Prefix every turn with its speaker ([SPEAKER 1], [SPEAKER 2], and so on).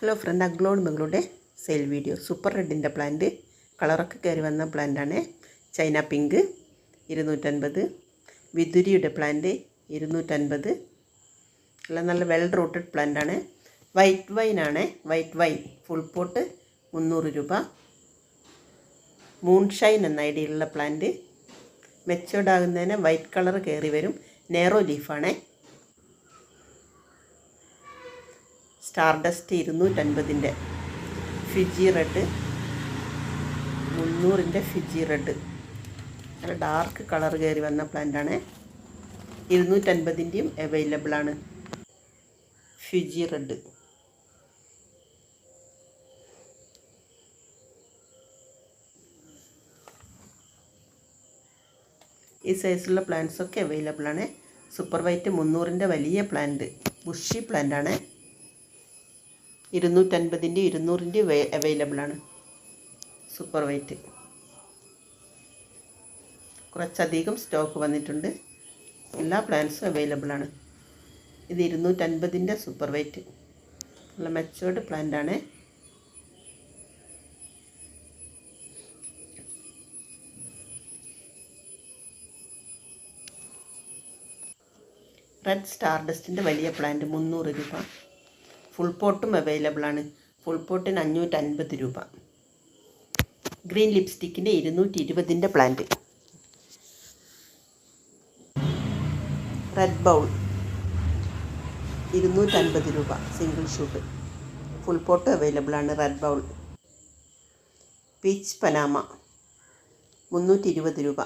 [SPEAKER 1] Hello friend, അഗ്ലോൺ ബംഗ്ലൂടെ sale video. Super റെഡിൻ്റെ പ്ലാന്റ്, കളറൊക്കെ കയറി വന്ന പ്ലാന്റാണ്. ചൈന പിങ്ക് 250, വിദുരിയുടെ പ്ലാന്റ് 250. എല്ലാം നല്ല വെൽ റൂട്ടഡ് പ്ലാന്റാണ്. വൈറ്റ് വൈനാണ്. വൈറ്റ് വൈൻ ഫുൾ പോട്ട് 300 രൂപ. മൂൺഷൈൻ എന്ന ഐഡിയയിലുള്ള പ്ലാന്റ് മെച്ചേർഡ് ആകുന്നതിന് വൈറ്റ് കളർ കയറി വരും. നേറോ ലീഫാണ്. സ്റ്റാർ ഡസ്റ്റ് 250ൻ്റെ ഫിജി റെഡ്, 300ൻ്റെ ഫിജി റെഡ്. നല്ല ഡാർക്ക് കളർ കയറി വന്ന പ്ലാന്റാണ്. 250ൻ്റെയും അവൈലബിളാണ് ഫിജി റെഡ്. ഈ സൈസിലുള്ള പ്ലാന്റ്സൊക്കെ അവൈലബിളാണ്. സൂപ്പർ വൈറ്റ് 300ൻ്റെ വലിയ പ്ലാന്റ്, ബുഷി പ്ലാന്റാണ്. 250ൻ്റെ 200ൻ്റെ അവൈലബിളാണ് സൂപ്പർ വൈറ്റ്. കുറച്ചധികം സ്റ്റോക്ക് വന്നിട്ടുണ്ട്. എല്ലാ പ്ലാന്റ്സും അവൈലബിളാണ്. ഇത് 250ൻ്റെ സൂപ്പർ വൈറ്റ്, നല്ല മെച്ചേർഡ് പ്ലാന്റാണ്. റെഡ് സ്റ്റാർ ഡസ്റ്റിൻ്റെ വലിയ പ്ലാന്റ് 300 രൂപ. ഫുൾ പോട്ടും അവൈലബിളാണ്. ഫുൾ പോട്ടിന് 550 രൂപ. ഗ്രീൻ ലിപ്സ്റ്റിക്കിൻ്റെ 220ൻ്റെ പ്ലാന്റ്. റെഡ് ബൗൾ 250 രൂപ സിംഗിൾ ഷൂട്ട്. ഫുൾ പോട്ട് അവൈലബിളാണ്. Red bowl. പീച്ച് പനാമ 320 രൂപ.